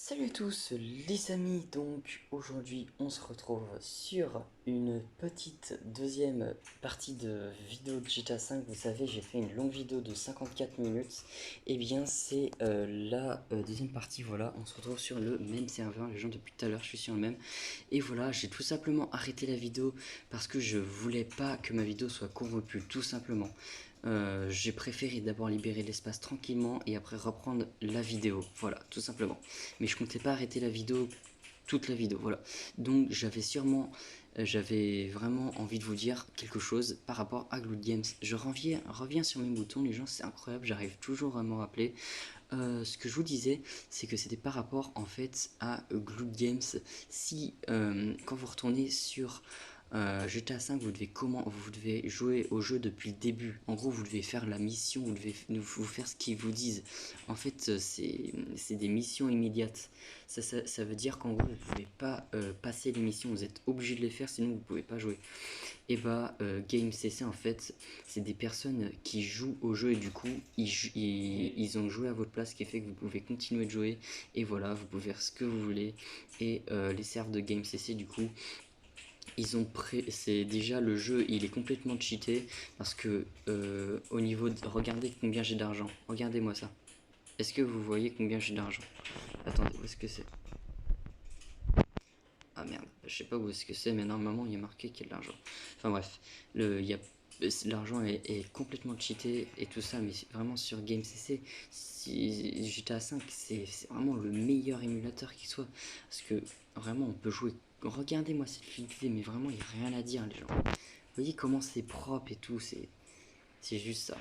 Salut à tous les amis, donc aujourd'hui on se retrouve sur une petite deuxième partie de vidéo de GTA 5. Vous savez, j'ai fait une longue vidéo de 54 minutes. Et bien c'est la deuxième partie. Voilà, on se retrouve sur le même serveur, les gens depuis tout à l'heure je suis sur le même. Et voilà, j'ai tout simplement arrêté la vidéo parce que je voulais pas que ma vidéo soit corrompue, tout simplement. J'ai préféré d'abord libérer l'espace tranquillement et après reprendre la vidéo, voilà, tout simplement. Mais je comptais pas arrêter la vidéo, toute la vidéo, voilà. Donc j'avais vraiment envie de vous dire quelque chose par rapport à Glood Games. Je reviens sur mes boutons, les gens, c'est incroyable, j'arrive toujours à m'en rappeler. Ce que je vous disais, c'est que c'était par rapport en fait à Glood Games. Si quand vous retournez sur GTA 5, vous devez jouer au jeu depuis le début. En gros, vous devez faire la mission, vous faire ce qu'ils vous disent. En fait, c'est des missions immédiates. Ça veut dire qu'en gros, vous pouvez pas passer les missions, vous êtes obligé de les faire, sinon vous pouvez pas jouer. Et bah, GameCC en fait, c'est des personnes qui jouent au jeu et du coup, ils ont joué à votre place, ce qui fait que vous pouvez continuer de jouer. Et voilà, vous pouvez faire ce que vous voulez. Et les serveurs de GameCC, du coup, c'est déjà le jeu, il est complètement cheaté parce que au niveau de, regardez combien j'ai d'argent. Regardez-moi ça. Est-ce que vous voyez combien j'ai d'argent? Attendez, où est-ce que c'est? Ah merde, je sais pas où est-ce que c'est, mais normalement il y a marqué qu'il y a de l'argent. Enfin bref, l'argent est complètement cheaté et tout ça, mais vraiment sur GameCC, si GTA 5, c'est vraiment le meilleur émulateur qui soit. Parce que vraiment on peut jouer. Regardez-moi cette fluidité, mais vraiment il n'y a rien à dire, les gens. Vous voyez comment c'est propre et tout, c'est juste ça.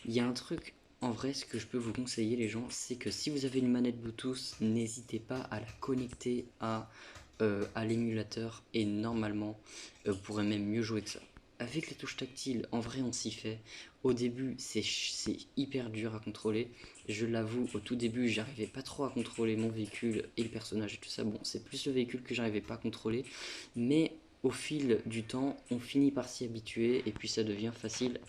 Il y a un truc, en vrai, ce que je peux vous conseiller, les gens, c'est que si vous avez une manette Bluetooth, n'hésitez pas à la connecter à l'émulateur et normalement, vous pourrez même mieux jouer que ça. Avec les touches tactiles, en vrai, on s'y fait. Au début, c'est hyper dur à contrôler. Je l'avoue, au tout début, j'arrivais pas trop à contrôler mon véhicule et le personnage et tout ça. Bon, c'est plus le véhicule que j'arrivais pas à contrôler. Mais au fil du temps, on finit par s'y habituer et puis ça devient facile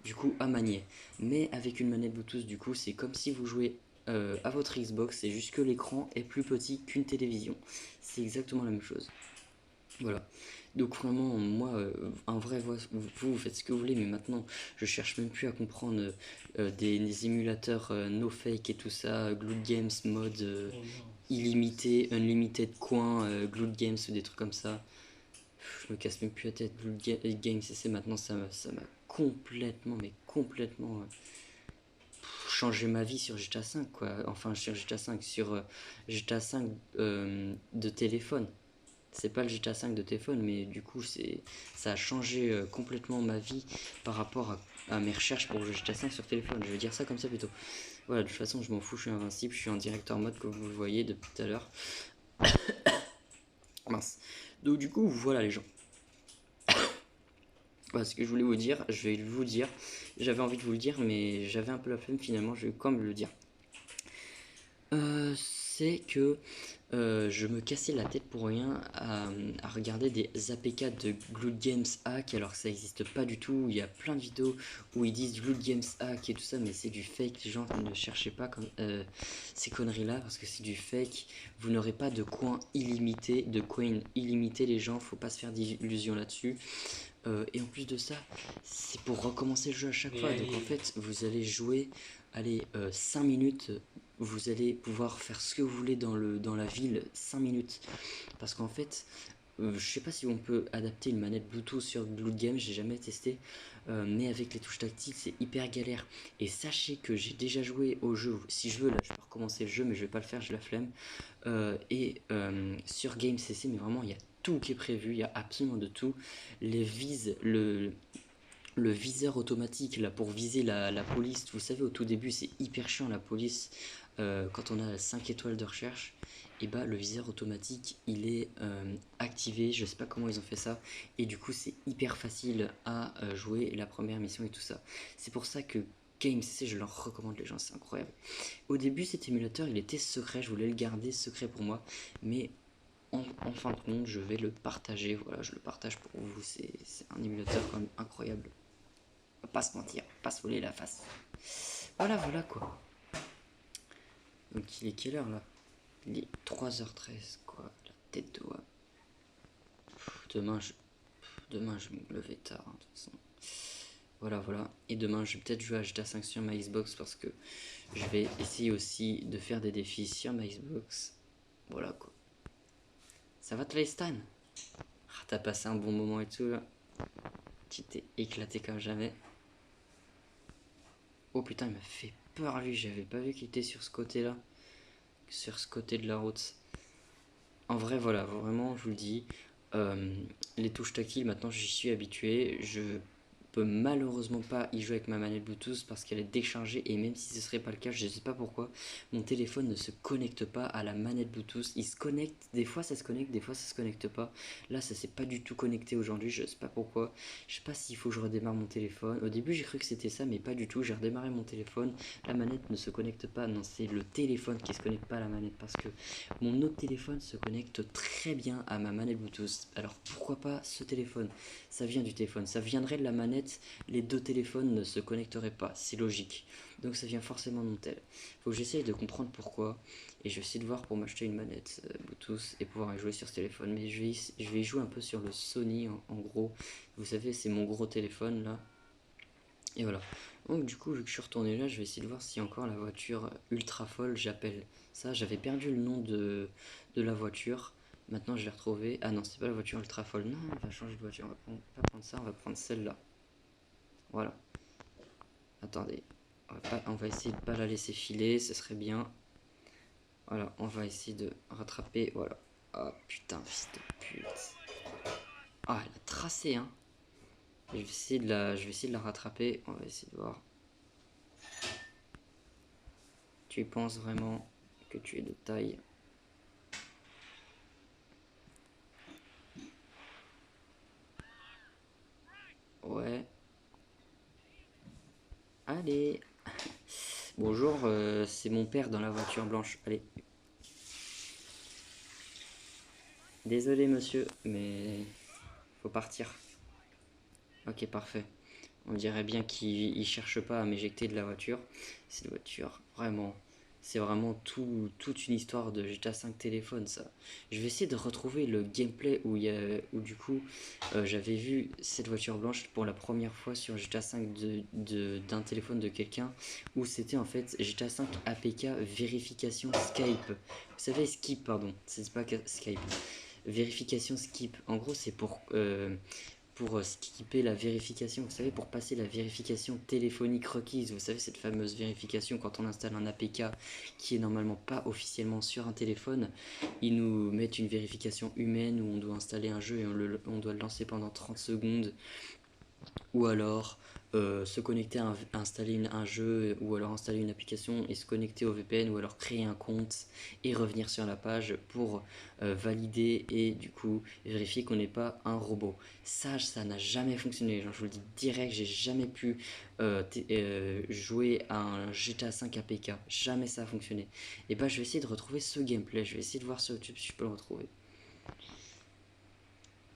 du coup, à manier. Mais avec une manette Bluetooth, du coup, c'est comme si vous jouez à votre Xbox, c'est juste que l'écran est plus petit qu'une télévision. C'est exactement la même chose. Voilà. Donc vraiment, moi, en vrai, vous faites ce que vous voulez, mais maintenant, je cherche même plus à comprendre des émulateurs no fake et tout ça, Glood Games mode illimité, unlimited coin, Glood Games ou des trucs comme ça. Je me casse même plus la tête. Games CC maintenant, ça m'a complètement, mais complètement changé ma vie sur GTA 5, quoi. Enfin, sur GTA 5, sur GTA 5 de téléphone. C'est pas le GTA 5 de téléphone, mais du coup, ça a changé complètement ma vie par rapport à mes recherches pour le GTA 5 sur téléphone. Je vais dire ça comme ça plutôt. Voilà, de toute façon, je m'en fous, je suis invincible, je suis en directeur mode comme vous le voyez depuis tout à l'heure. Mince. Donc, du coup, voilà les gens. Voilà ce que je voulais vous dire, je vais vous dire. J'avais envie de vous le dire, mais j'avais un peu la flemme finalement, je vais quand même le dire. C'est que je me cassais la tête pour rien à regarder des APK de Glood Games Hack alors que ça n'existe pas du tout. Il y a plein de vidéos où ils disent Glood Games Hack et tout ça, mais c'est du fake. Les gens ne cherchez pas ces conneries là parce que c'est du fake. Vous n'aurez pas de coins illimités, de coins illimités, les gens, faut pas se faire d'illusions là-dessus. Et en plus de ça, c'est pour recommencer le jeu à chaque fois. Donc en fait, vous allez jouer, allez, 5 minutes, vous allez pouvoir faire ce que vous voulez dans la ville 5 minutes. Parce qu'en fait, je sais pas si on peut adapter une manette Bluetooth sur Blood Game, j'ai jamais testé, mais avec les touches tactiles c'est hyper galère. Et sachez que j'ai déjà joué au jeu, si je veux là je peux recommencer le jeu, mais je vais pas le faire, j'ai la flemme. Sur Game CC, mais vraiment il y a tout qui est prévu, il y a absolument de tout. Les vises, le viseur automatique là pour viser la police, vous savez au tout début c'est hyper chiant la police quand on a 5 étoiles de recherche, et bah le viseur automatique il est activé, je sais pas comment ils ont fait ça, et du coup c'est hyper facile à jouer la première mission et tout ça. C'est pour ça que GameCC je leur recommande les gens, c'est incroyable. Au début cet émulateur il était secret, je voulais le garder secret pour moi, mais en fin de compte je vais le partager, voilà je le partage pour vous, c'est un émulateur quand même incroyable. Pas se mentir, pas se voler la face. Voilà, voilà quoi. Donc il est quelle heure là? Il est 3h13, quoi. La tête de oie. Demain, je vais me lever tard, hein, de toute façon. Voilà, voilà. Et demain, je vais peut-être jouer à GTA 5 sur ma Xbox parce que je vais essayer aussi de faire des défis sur ma Xbox. Voilà, quoi. Ça va, Tristan? Ah, t'as passé un bon moment et tout, là. Tu t'es éclaté comme jamais. Oh putain, il m'a fait peur, lui. J'avais pas vu qu'il était sur ce côté-là. Sur ce côté de la route. En vrai, voilà, vraiment, je vous le dis. Les touches tactiles, maintenant, j'y suis habitué. Je peux malheureusement pas y jouer avec ma manette Bluetooth parce qu'elle est déchargée, et même si ce serait pas le cas, je sais pas pourquoi mon téléphone ne se connecte pas à la manette Bluetooth. Il se connecte, des fois ça se connecte, des fois ça se connecte pas. Là ça s'est pas du tout connecté aujourd'hui, je sais pas pourquoi. Je sais pas s'il faut que je redémarre mon téléphone. Au début j'ai cru que c'était ça, mais pas du tout. J'ai redémarré mon téléphone, la manette ne se connecte pas. Non, c'est le téléphone qui se connecte pas à la manette parce que mon autre téléphone se connecte très bien à ma manette Bluetooth. Alors pourquoi pas ce téléphone? Ça vient du téléphone, ça viendrait de la manette. Les deux téléphones ne se connecteraient pas, c'est logique. Donc ça vient forcément de mon tel. Faut que j'essaye de comprendre pourquoi. Et je vais essayer de voir pour m'acheter une manette Bluetooth et pouvoir y jouer sur ce téléphone. Mais je vais y jouer un peu sur le Sony en gros. Vous savez, c'est mon gros téléphone là. Et voilà. Donc du coup, vu que je suis retourné là, je vais essayer de voir si encore la voiture ultra folle, j'appelle ça. J'avais perdu le nom de la voiture. Maintenant, je l'ai retrouvé. Ah non, c'est pas la voiture ultra folle. Non, on va changer de voiture. On va pas prendre ça, on va prendre celle-là. Voilà. Attendez. On va essayer de pas la laisser filer, ce serait bien. Voilà, on va essayer de rattraper. Voilà. Oh putain, fils de pute. Ah, elle a tracé, hein. Je vais essayer de la rattraper. On va essayer de voir. Tu penses vraiment que tu es de taille? Ouais. Allez. Bonjour, c'est mon père dans la voiture blanche. Allez. Désolé monsieur, mais faut partir. Ok, parfait. On dirait bien qu'il cherche pas à m'éjecter de la voiture. Cette voiture, vraiment, c'est vraiment toute une histoire de GTA 5 téléphone, ça. Je vais essayer de retrouver le gameplay où du coup, j'avais vu cette voiture blanche pour la première fois sur GTA 5 d'un téléphone de quelqu'un, où c'était en fait GTA 5 APK vérification Skype. Vous savez, Skip, pardon, c'est pas Skype. Vérification Skip. En gros, c'est pour skipper la vérification, vous savez, pour passer la vérification téléphonique requise. Vous savez, cette fameuse vérification quand on installe un APK qui est normalement pas officiellement sur un téléphone. Ils nous mettent une vérification humaine où on doit installer un jeu et on doit le lancer pendant 30 secondes. Ou alors se connecter à installer un jeu, ou alors installer une application et se connecter au VPN, ou alors créer un compte et revenir sur la page pour valider et du coup vérifier qu'on n'est pas un robot. Ça n'a jamais fonctionné. Genre, je vous le dis direct, j'ai jamais pu jouer à un GTA 5 APK. Jamais ça a fonctionné. Et bah je vais essayer de retrouver ce gameplay. Je vais essayer de voir sur YouTube si je peux le retrouver.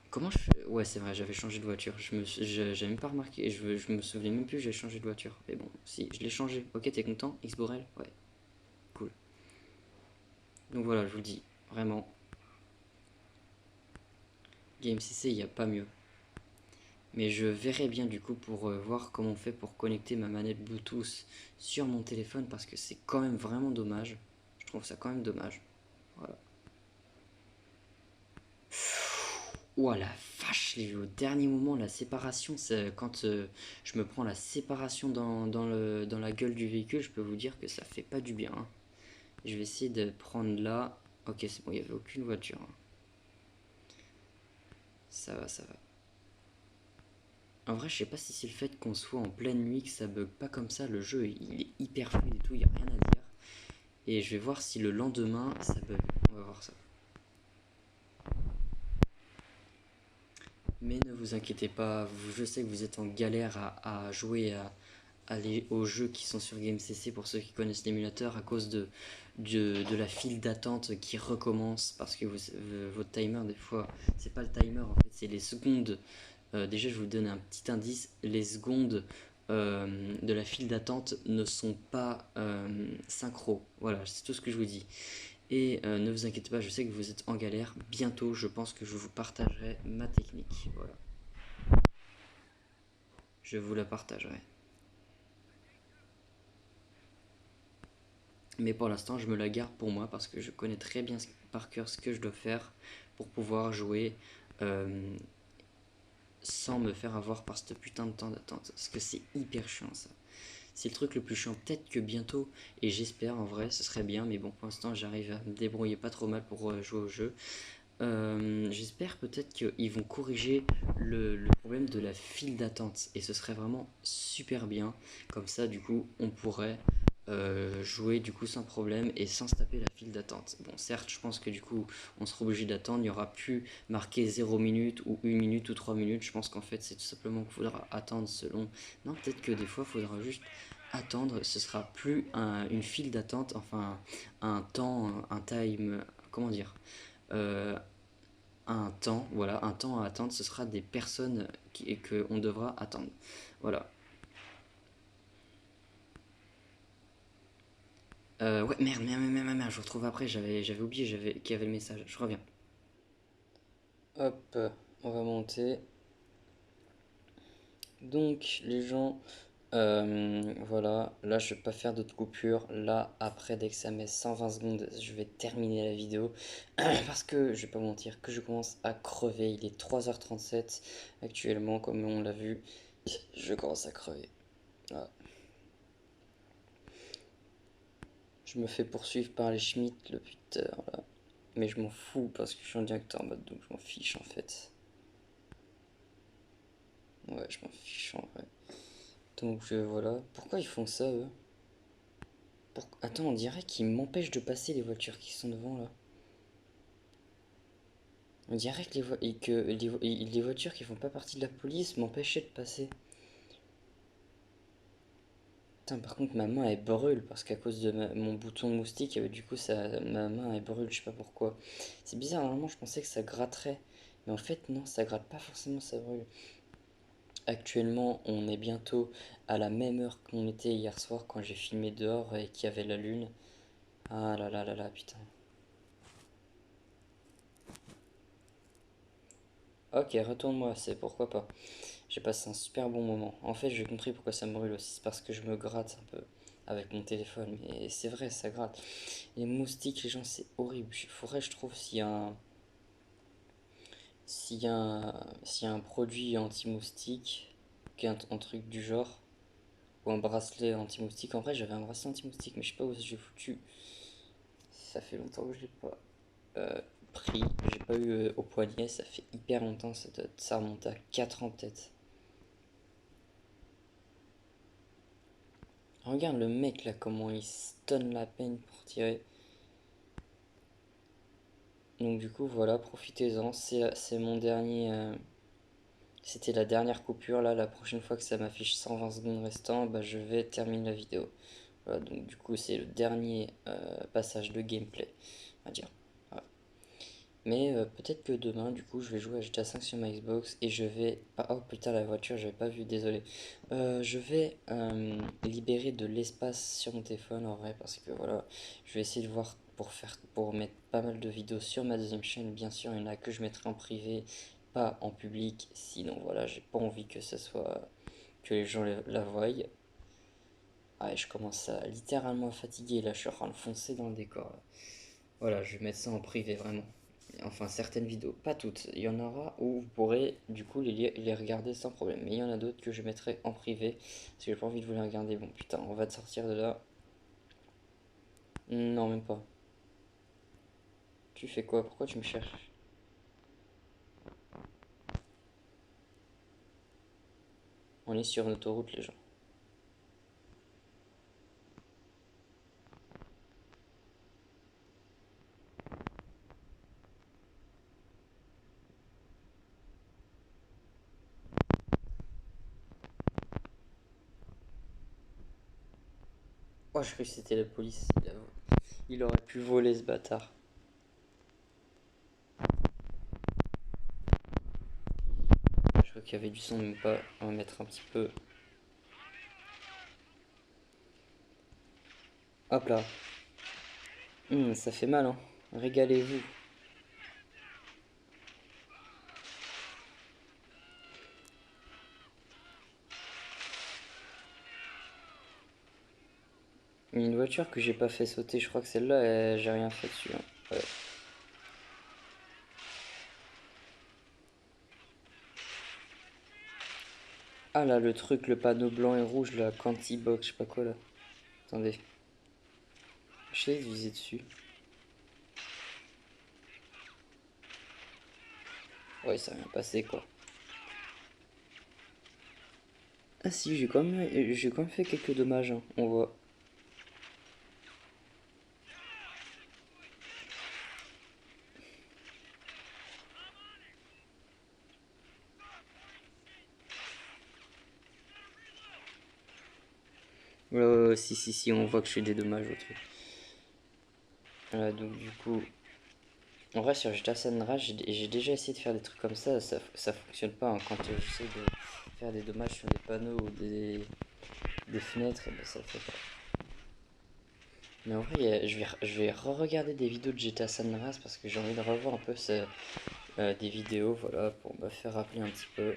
Comment je fais? Ouais, c'est vrai, j'avais changé de voiture. J'avais même pas remarqué. Je me souvenais même plus que j'avais changé de voiture. Mais bon, si, je l'ai changé. Ok, t'es content? Xborel? Ouais, cool. Donc voilà, je vous le dis, vraiment, GameCC, il n'y a pas mieux. Mais je verrai bien du coup pour voir comment on fait pour connecter ma manette Bluetooth sur mon téléphone parce que c'est quand même vraiment dommage. Je trouve ça quand même dommage. Voilà. Oh la vache, au dernier moment, la séparation, c'est quand je me prends la séparation dans la gueule du véhicule, je peux vous dire que ça fait pas du bien, hein. Je vais essayer de prendre là. Ok, c'est bon, il n'y avait aucune voiture, hein. Ça va, ça va. En vrai, je sais pas si c'est le fait qu'on soit en pleine nuit que ça bug pas comme ça. Le jeu, il est hyper fluide et tout, il n'y a rien à dire. Et je vais voir si le lendemain, ça bug. On va voir ça. Mais ne vous inquiétez pas, je sais que vous êtes en galère à jouer aux jeux qui sont sur GameCC pour ceux qui connaissent l'émulateur à cause de la file d'attente qui recommence parce que votre timer, des fois, c'est pas le timer en fait, c'est les secondes. Déjà, je vais vous donner un petit indice, les secondes de la file d'attente ne sont pas synchro. Voilà, c'est tout ce que je vous dis. Et ne vous inquiétez pas, je sais que vous êtes en galère. Bientôt, je pense que je vous partagerai ma technique. Voilà. Je vous la partagerai. Mais pour l'instant, je me la garde pour moi parce que je connais très bien par cœur ce que je dois faire pour pouvoir jouer sans me faire avoir par ce putain de temps d'attente. Parce que c'est hyper chiant ça. C'est le truc le plus chiant. Peut-être que bientôt, et j'espère en vrai, ce serait bien, mais bon, pour l'instant, j'arrive à me débrouiller pas trop mal pour jouer au jeu. J'espère peut-être qu'ils vont corriger le problème de la file d'attente et ce serait vraiment super bien. Comme ça, du coup, on pourrait jouer du coup sans problème et sans se taper la file d'attente. Bon, certes, je pense que du coup, on sera obligé d'attendre. Il n'y aura plus marqué 0 minute ou 1 minute ou 3 minutes. Je pense qu'en fait, c'est tout simplement qu'il faudra attendre selon. Non, peut-être que des fois, il faudra juste attendre. Ce sera plus une file d'attente, enfin, un temps, un time. Comment dire un temps, voilà, un temps à attendre, ce sera des personnes que on devra attendre. Voilà. Ouais, merde, je retrouve après, j'avais oublié qu'il y avait le message. Je reviens. Hop, on va monter. Donc, les gens, voilà, là je vais pas faire d'autres coupures. Là, après, dès que ça met 120 secondes, je vais terminer la vidéo. Parce que, je vais pas mentir, que je commence à crever. Il est 3h37 actuellement, comme on l'a vu. Je commence à crever. Voilà. Je me fais poursuivre par les Schmitt, le putain, là. Mais je m'en fous parce que je suis en directeur en mode, donc je m'en fiche en fait. Ouais, je m'en fiche en vrai. Donc voilà. Pourquoi ils font ça eux? Attends, on dirait qu'ils m'empêchent de passer les voitures qui sont devant là. On dirait que les voitures qui font pas partie de la police m'empêchaient de passer. Putain, par contre, ma main elle brûle parce qu'à cause de mon bouton moustique, du coup, ma main elle brûle, je sais pas pourquoi. C'est bizarre, normalement, je pensais que ça gratterait. Mais en fait, non, ça gratte pas forcément, ça brûle. Actuellement, on est bientôt à la même heure qu'on était hier soir quand j'ai filmé dehors et qu'il y avait la lune. Ah là là là là, putain. Ok, retourne-moi, c'est pourquoi pas. J'ai passé un super bon moment. En fait, j'ai compris pourquoi ça me brûle aussi. C'est parce que je me gratte un peu avec mon téléphone. Mais c'est vrai, ça gratte. Les moustiques, les gens, c'est horrible. Il faudrait, je trouve, s'il y a un produit anti-moustique, un truc du genre, ou un bracelet anti-moustique. En vrai, j'avais un bracelet anti-moustique, mais je sais pas où j'ai foutu. Ça fait longtemps que je l'ai pas pris. J'ai pas eu au poignet. Ça fait hyper longtemps. Ça remonte à 4 ans peut-être. Regarde le mec là, comment il se donne la peine pour tirer. Donc du coup, voilà, profitez-en. C'est mon dernier. C'était la dernière coupure là. La prochaine fois que ça m'affiche 120 secondes restant, bah, je vais terminer la vidéo. Voilà, donc du coup, c'est le dernier passage de gameplay, on va dire. Voilà. Mais peut-être que demain, du coup, je vais jouer à GTA 5 sur ma Xbox et je vais. Oh putain, la voiture, j'avais pas vu, désolé. Je vais libérer de l'espace sur mon téléphone en vrai, parce que voilà, je vais essayer de voir pour mettre pas mal de vidéos sur ma deuxième chaîne. Bien sûr, il y en a que je mettrai en privé, pas en public. Sinon, voilà, j'ai pas envie que ça soit. Que les gens la voient. Ah, et je commence à littéralement fatiguer. Là, je suis en train de foncer dans le décor. Voilà, je vais mettre ça en privé, vraiment. Enfin, certaines vidéos, pas toutes. Il y en aura où vous pourrez du coup les regarder sans problème. Mais il y en a d'autres que je mettrai en privé. Parce que j'ai pas envie de vous les regarder. Bon, putain, on va te sortir de là. Non, même pas. Tu fais quoi? Pourquoi tu me cherches? On est sur une autoroute, les gens. Oh, je croyais que c'était la police. Il aurait pu voler ce bâtard. Je crois qu'il y avait du son, même pas. On va mettre un petit peu. Hop là. Ça fait mal, hein. Régalez-vous. Il y a une voiture que j'ai pas fait sauter, je crois que celle-là, j'ai rien fait dessus, hein. Ouais. Ah là, le truc, le panneau blanc et rouge, là, Canty-Box, je sais pas quoi là. Attendez. J'essaie de viser dessus. Ouais, ça a rien passé quoi. Ah si, j'ai quand même fait quelques dommages, hein, on voit. Ouais, ouais, ouais, si, on voit que je fais des dommages au truc. Voilà, donc du coup, en vrai sur GTA San Andreas, j'ai déjà essayé de faire des trucs comme ça fonctionne pas, hein. Quand j'essaie de faire des dommages sur des panneaux ou des fenêtres, et ben, ça le fait pas. Mais en vrai, je vais re-regarder des vidéos de GTA San Andreas parce que j'ai envie de revoir un peu des vidéos, voilà, pour me faire rappeler un petit peu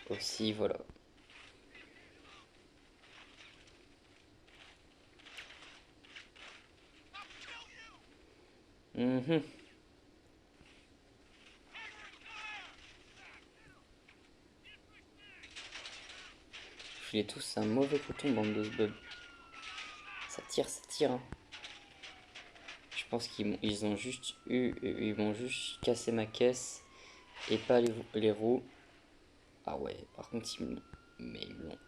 aussi, voilà. Mhm. Filez tous un mauvais coton, bande de sbubs. Ça tire, hein. Je pense ils ont juste ils vont juste casser ma caisse et pas les roues. Ah ouais, par contre, mais ils l'ont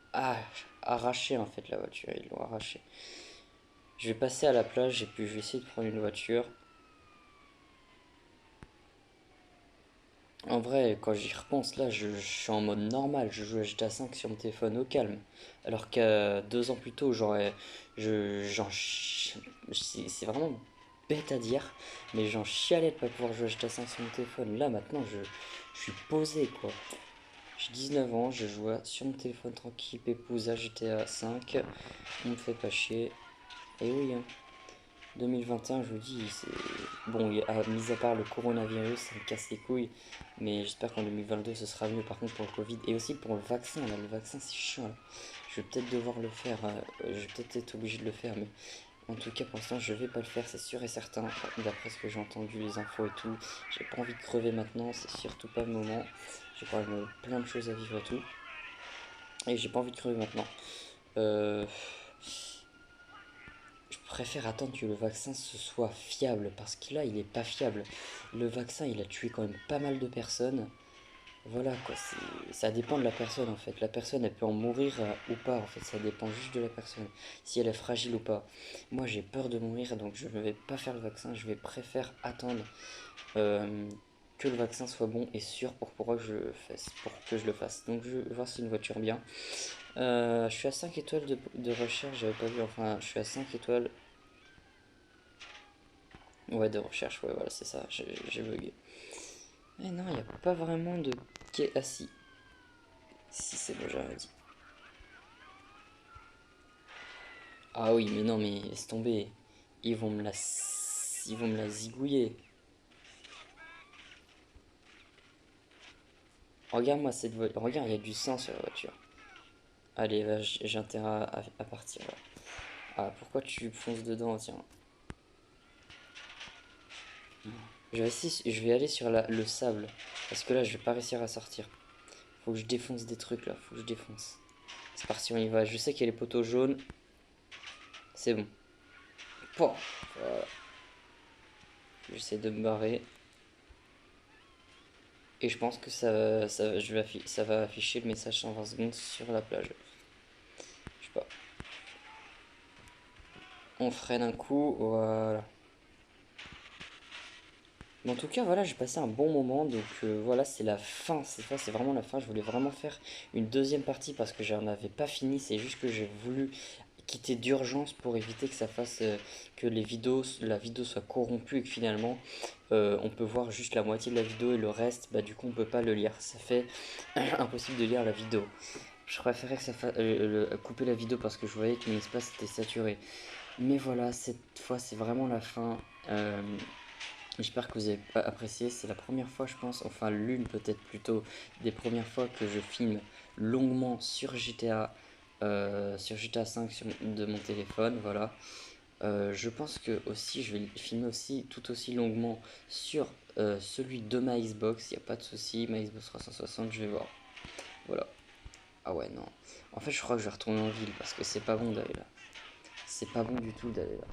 arraché en fait la voiture, ils l'ont arraché. Je vais passer à la plage et puis je vais essayer de prendre une voiture. En vrai, quand j'y repense, là, je suis en mode normal. Je joue à GTA 5 sur mon téléphone au calme. Alors que 2 ans plus tôt, c'est vraiment bête à dire, mais j'en chialais de pas pouvoir jouer à GTA 5 sur mon téléphone. Là, maintenant, je suis posé, quoi. J'ai 19 ans, je joue sur mon téléphone tranquille, pépouze à GTA 5. On me fait pas chier. Et oui, hein. 2021, je vous dis, c'est bon, mis à part le coronavirus, ça me casse les couilles, mais j'espère qu'en 2022 ce sera mieux. Par contre, pour le Covid et aussi pour le vaccin, là, le vaccin c'est chiant là. Je vais peut-être devoir le faire, je vais peut-être être obligé de le faire, mais en tout cas pour l'instant je vais pas le faire, c'est sûr et certain. D'après ce que j'ai entendu, les infos et tout, j'ai pas envie de crever maintenant, c'est surtout pas le moment. J'ai quand même plein de choses à vivre et tout, et j'ai pas envie de crever maintenant. Euh, Je préfère attendre que le vaccin se soit fiable parce que là il est pas fiable. Le vaccin il a tué quand même pas mal de personnes. Voilà quoi, ça dépend de la personne en fait. La personne elle peut en mourir ou pas en fait, ça dépend juste de la personne. Si elle est fragile ou pas. Moi j'ai peur de mourir donc je ne vais pas faire le vaccin, je vais préférer attendre euh, que le vaccin soit bon et sûr pour que je le fasse. Donc je vais voir si c'est une voiture bien. Je suis à 5 étoiles de recherche, j'avais pas vu, enfin je suis à 5 étoiles. Ouais, de recherche, ouais, voilà, c'est ça, j'ai bugué. Mais non, il n'y a pas vraiment de quai. Ah si c'est bon, j'avais dit. Ah oui, mais non, mais laisse tomber. Ils vont me la, ils vont me la zigouiller. Regarde-moi cette voiture, regarde, il y a du sang sur la voiture. Allez, j'ai intérêt à partir là. Ah, pourquoi tu fonces dedans, tiens. Je vais aller sur le sable. Parce que là, je vais pas réussir à sortir. Faut que je défonce des trucs là, faut que je défonce. C'est parti, on y va. Je sais qu'il y a les poteaux jaunes. C'est bon. Pouah. Voilà. J'essaie de me barrer. Et je pense que ça va afficher le message 120 secondes sur la plage. Je sais pas. On freine un coup, voilà. Mais en tout cas, voilà, j'ai passé un bon moment. Donc voilà, c'est la fin. C'est vraiment la fin. Je voulais vraiment faire une deuxième partie parce que j'en avais pas fini. C'est juste que j'ai voulu quitter d'urgence pour éviter que ça fasse que la vidéo soit corrompue et que finalement on peut voir juste la moitié de la vidéo et le reste, bah du coup on peut pas le lire. Ça fait impossible de lire la vidéo. Je préférais que couper la vidéo parce que je voyais que mon espace était saturé. Mais voilà, cette fois c'est vraiment la fin. J'espère que vous avez apprécié. C'est la première fois, je pense, enfin l'une peut-être plutôt des premières fois que je filme longuement sur GTA 5 de mon téléphone. Voilà. Je pense que aussi je vais filmer aussi tout aussi longuement sur celui de ma Xbox. Il n'y a pas de souci. Ma Xbox 360, je vais voir. Voilà. Ah ouais, non. En fait, je crois que je vais retourner en ville parce que c'est pas bon d'aller là. C'est pas bon du tout d'aller là.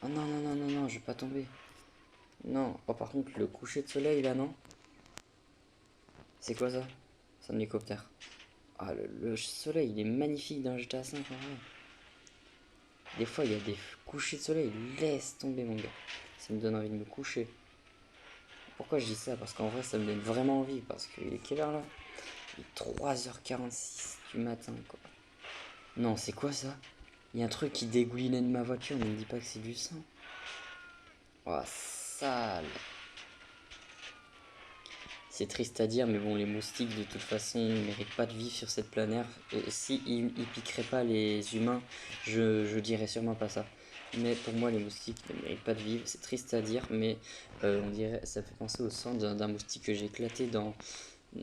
Oh non, non, non, non, non, je vais pas tomber. Non. Oh, par contre, le coucher de soleil là, non? C'est quoi ça? C'est un hélicoptère. Ah, le soleil, il est magnifique dans GTA 5 en vrai. Des fois, il y a des couchers de soleil. Laisse tomber, mon gars. Ça me donne envie de me coucher. Pourquoi je dis ça? Parce qu'en vrai, ça me donne vraiment envie. Parce qu'il est quelle heure là? Il est 3h46 du matin, quoi. Non, c'est quoi ça? Il y a un truc qui dégoulinait de ma voiture. Ne me dis pas que c'est du sang. Oh, sale. C'est triste à dire, mais bon, les moustiques, de toute façon, ne méritent pas de vivre sur cette planète. Si ils piqueraient pas les humains, je dirais sûrement pas ça. Mais pour moi, les moustiques ne méritent pas de vivre. C'est triste à dire, mais on dirait, ça fait penser au sang d'un moustique que j'ai éclaté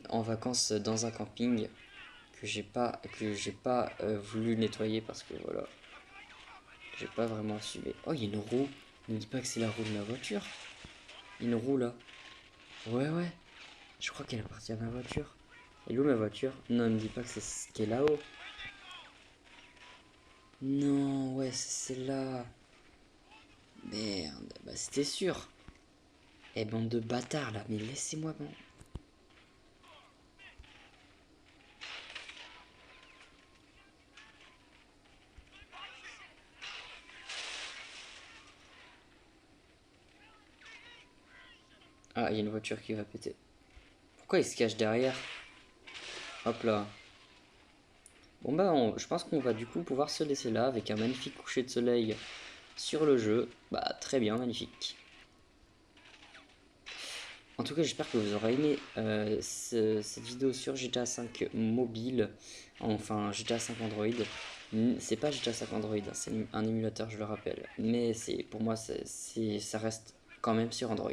en vacances dans un camping que j'ai pas voulu nettoyer parce que voilà, j'ai pas vraiment assumé. Oh, il y a une roue. Ne dis pas que c'est la roue de ma voiture. Il y a une roue là. Ouais, ouais. Je crois qu'elle appartient à ma voiture. Elle est où ma voiture? Non, ne me dis pas que c'est ce qui est là-haut. Non, ouais, c'est celle-là. Merde, bah c'était sûr. Eh, bande de bâtards là, mais laissez-moi bon. Ah, il y a une voiture qui va péter. Pourquoi il se cache derrière? Hop là. Bon bah, je pense qu'on va du coup pouvoir se laisser là avec un magnifique coucher de soleil sur le jeu. Bah, très bien, magnifique. En tout cas, j'espère que vous aurez aimé cette vidéo sur GTA 5 mobile, enfin GTA 5 Android. C'est pas GTA 5 Android, hein, c'est un émulateur, je le rappelle. Mais pour moi, ça reste quand même sur Android.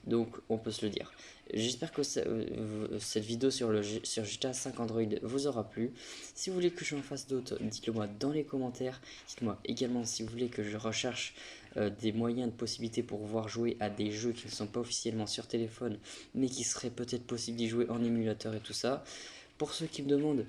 Donc, on peut se le dire. J'espère que cette vidéo sur GTA 5 Android vous aura plu. Si vous voulez que j'en fasse d'autres, dites-le moi dans les commentaires. Dites-moi également si vous voulez que je recherche des moyens de possibilités pour pouvoir jouer à des jeux qui ne sont pas officiellement sur téléphone, mais qui serait peut-être possible d'y jouer en émulateur et tout ça. Pour ceux qui me demandent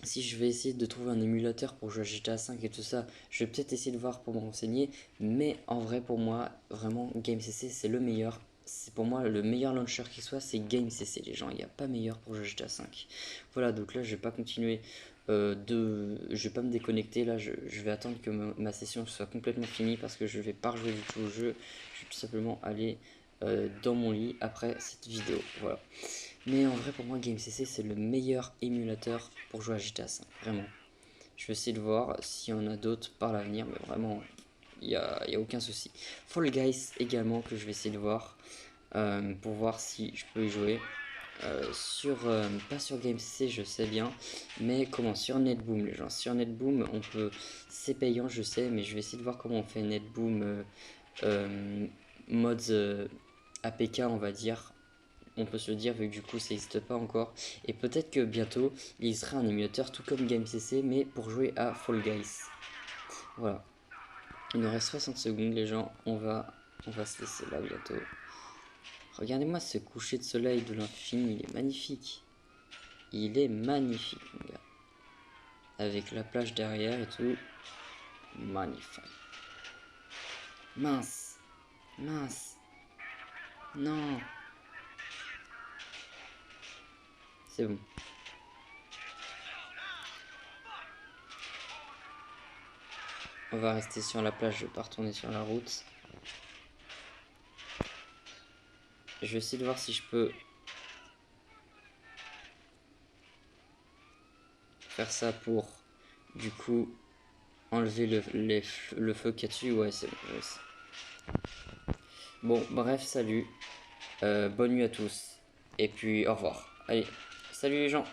si je vais essayer de trouver un émulateur pour jouer à GTA 5 et tout ça, je vais peut-être essayer de voir pour me renseigner, mais en vrai pour moi, vraiment GameCC c'est le meilleur. C'est pour moi le meilleur launcher qui soit, c'est GameCC les gens, il n'y a pas meilleur pour jouer à GTA 5. Voilà, donc là je vais pas continuer je vais pas me déconnecter là, je vais attendre que ma session soit complètement finie parce que je vais pas rejouer du tout au jeu, je vais tout simplement aller dans mon lit après cette vidéo, voilà. Mais en vrai pour moi GameCC c'est le meilleur émulateur pour jouer à GTA 5, vraiment. Je vais essayer de voir s'il y en a d'autres par l'avenir, mais vraiment y a aucun souci. Fall Guys également que je vais essayer de voir pour voir si je peux y jouer. Pas sur GameCC je sais bien, mais comment, sur Netboom les gens, sur Netboom on peut, c'est payant je sais, mais je vais essayer de voir comment on fait Netboom mods APK on va dire, on peut se le dire vu que du coup ça n'existe pas encore, et peut-être que bientôt il sera un émulateur tout comme GameCC mais pour jouer à Fall Guys. Voilà, il nous reste 60 secondes les gens, on va se laisser là bientôt. Regardez-moi ce coucher de soleil de l'infini, il est magnifique. Il est magnifique, mon gars. Avec la plage derrière et tout. Magnifique. Mince. Mince. Non. C'est bon. On va rester sur la plage, je vais pas retourner sur la route. Je vais essayer de voir si je peux faire ça pour, du coup, enlever le feu qu'il y a dessus. Ouais, c'est bon. Bon, bref, salut. Bonne nuit à tous. Et puis, au revoir. Allez, salut les gens.